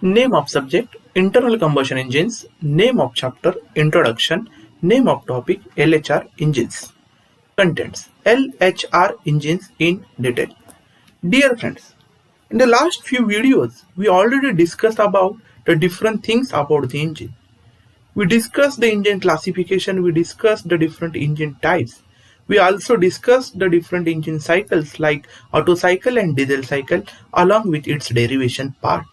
Name of subject, internal combustion engines. Name of chapter, introduction. Name of topic, LHR engines. Contents, LHR engines in detail. Dear friends, in the last few videos, we already discussed about the different things about the engine. We discussed the engine classification, we discussed the different engine types. We also discussed the different engine cycles like Otto cycle and diesel cycle along with its derivation part.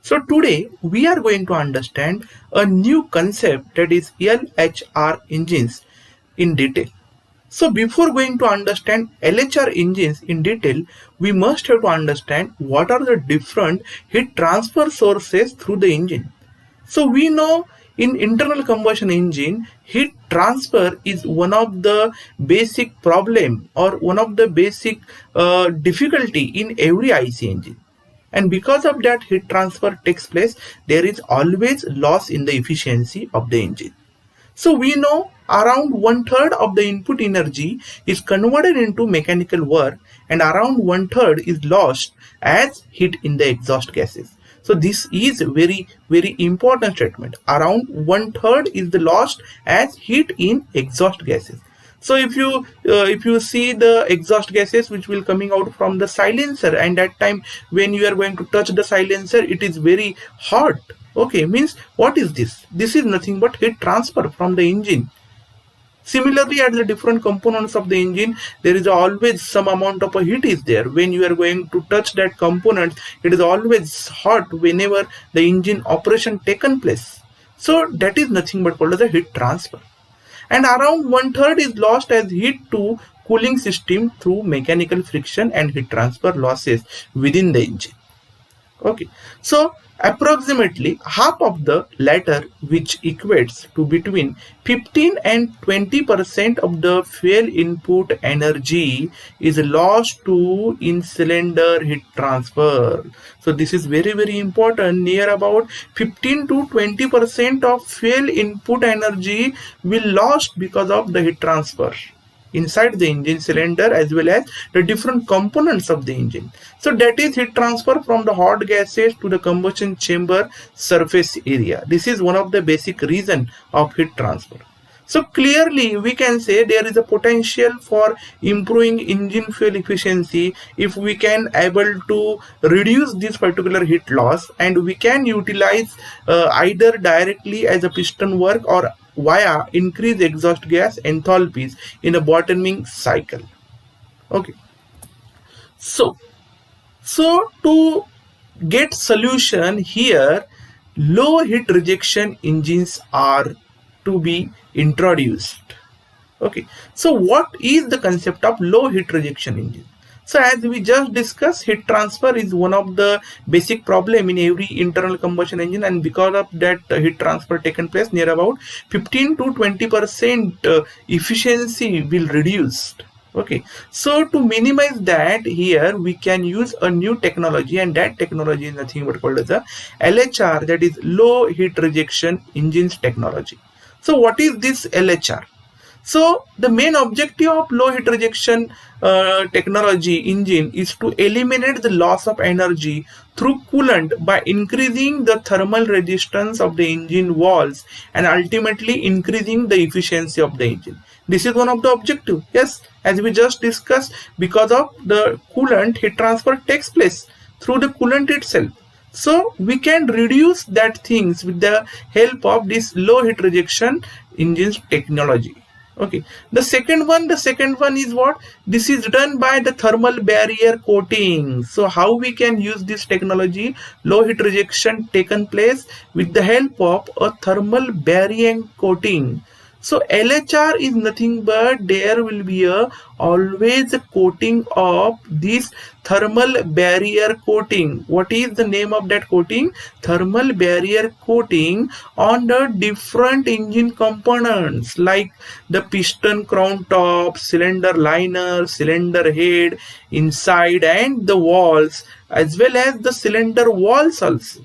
So today we are going to understand a new concept, that is LHR engines in detail. So before going to understand LHR engines in detail, we must have to understand what are the different heat transfer sources through the engine. So we know in internal combustion engine, heat transfer is one of the basic problem or one of the basic difficulty in every IC engine. And because of that heat transfer takes place, there is always loss in the efficiency of the engine. So we know around 1/3 of the input energy is converted into mechanical work and around 1/3 is lost as heat in the exhaust gases. So this is very important statement. Around 1/3 is the lost as heat in exhaust gases. So if you see the exhaust gases which will coming out from the silencer, and that time when you are going to touch the silencer, it is very hot. Okay, means what is this? This is nothing but heat transfer from the engine. Similarly, at the different components of the engine, there is always some amount of a heat is there. When you are going to touch that component, it is always hot whenever the engine operation taken place. So that is nothing but called as a heat transfer. And around 1/3 is lost as heat to cooling system through mechanical friction and heat transfer losses within the engine. Okay, so approximately half of the latter, which equates to between 15 and 20% of the fuel input energy, is lost to in cylinder heat transfer. So this is very important. Near about 15 to 20% of fuel input energy will lost because of the heat transfer inside the engine cylinder as well as the different components of the engine. So that is heat transfer from the hot gases to the combustion chamber surface area. This is one of the basic reason of heat transfer. So clearly we can say there is a potential for improving engine fuel efficiency if we can able to reduce this particular heat loss, and we can utilize either directly as a piston work or via increased exhaust gas enthalpies in a bottoming cycle. Okay, so to get solution here, low heat rejection engines are to be introduced. Okay, so what is the concept of low heat rejection engine? So as we just discussed, heat transfer is one of the basic problem in every internal combustion engine, and because of that heat transfer taken place, near about 15 to 20% efficiency will reduced. Okay, so to minimize that, here we can use a new technology, and that technology is nothing but called as a LHR, that is low heat rejection engines technology. So what is this LHR? So the main objective of low heat rejection technology engine is to eliminate the loss of energy through coolant by increasing the thermal resistance of the engine walls and ultimately increasing the efficiency of the engine. This is one of the objective. Yes, as we just discussed, because of the coolant, heat transfer takes place through the coolant itself. So we can reduce that things with the help of this low heat rejection engines technology. Okay, the second one is what? This is done by the thermal barrier coating. So how we can use this technology? Low heat rejection taken place with the help of a thermal barrier coating. So LHR is nothing but there will be always a coating of this thermal barrier coating. What is the name of that coating? Thermal barrier coating on the different engine components like the piston crown top, cylinder liner, cylinder head, inside, and the walls, as well as the cylinder walls also.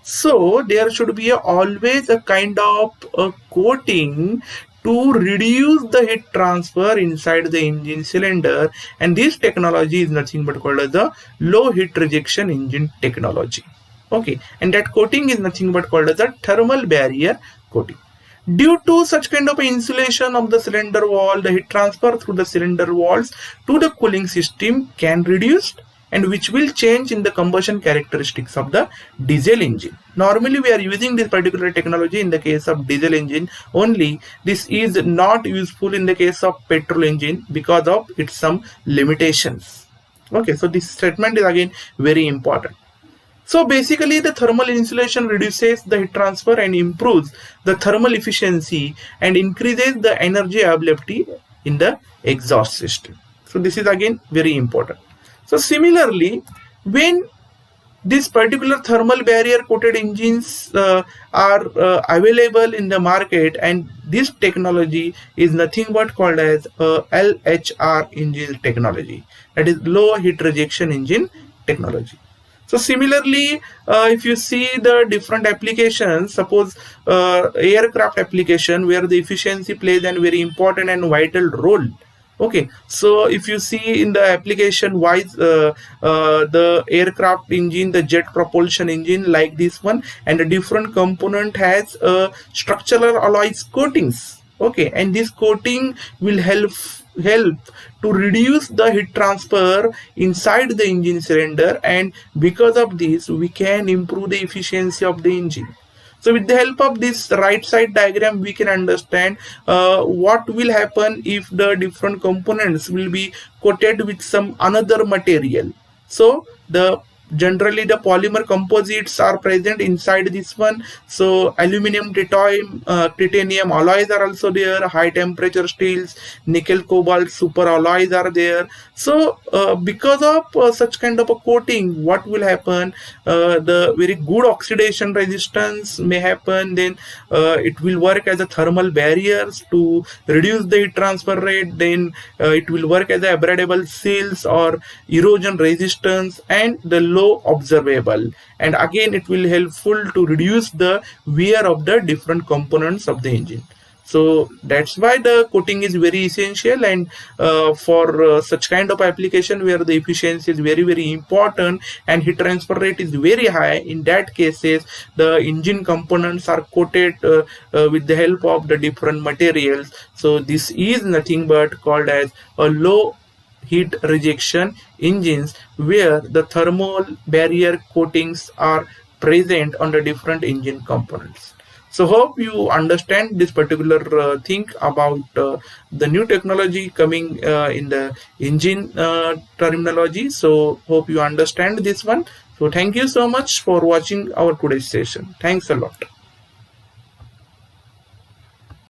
So there should be always a kind of a coating to reduce the heat transfer inside the engine cylinder, and this technology is nothing but called as the low heat rejection engine technology. Okay, and that coating is nothing but called as a thermal barrier coating. Due to such kind of insulation of the cylinder wall, the heat transfer through the cylinder walls to the cooling system can reduce, and which will change in the combustion characteristics of the diesel engine. Normally we are using this particular technology in the case of diesel engine only. This is not useful in the case of petrol engine because of its some limitations. Okay, so this statement is again very important. So basically the thermal insulation reduces the heat transfer and improves the thermal efficiency and increases the energy availability in the exhaust system. So this is again very important. So similarly, when this particular thermal barrier coated engines are available in the market, and this technology is nothing but called as LHR engine technology, that is low heat rejection engine technology. So similarly, if you see the different applications, suppose aircraft application where the efficiency plays a very important and vital role. Okay, so if you see in the application wise, the aircraft engine, the jet propulsion engine like this one, and a different component has structural alloys coatings. Okay, and this coating will help to reduce the heat transfer inside the engine cylinder, and because of this we can improve the efficiency of the engine. So with the help of this right side diagram, we can understand what will happen if the different components will be coated with some another material. So the generally the polymer composites are present inside this one. So aluminum, titanium alloys are also there, high temperature steels, nickel, cobalt super alloys are there. So because of such kind of a coating, what will happen, the very good oxidation resistance may happen. Then it will work as a thermal barriers to reduce the heat transfer rate. Then it will work as a abradable seals or erosion resistance and the low observable, and again it will helpful to reduce the wear of the different components of the engine. So that's why the coating is very essential, and for such kind of application where the efficiency is very important and heat transfer rate is very high, in that cases the engine components are coated with the help of the different materials. So this is nothing but called as a low heat rejection engines where the thermal barrier coatings are present on the different engine components. So hope you understand this particular thing about the new technology coming in the engine terminology. So hope you understand this one. So thank you so much for watching our today's session. Thanks a lot.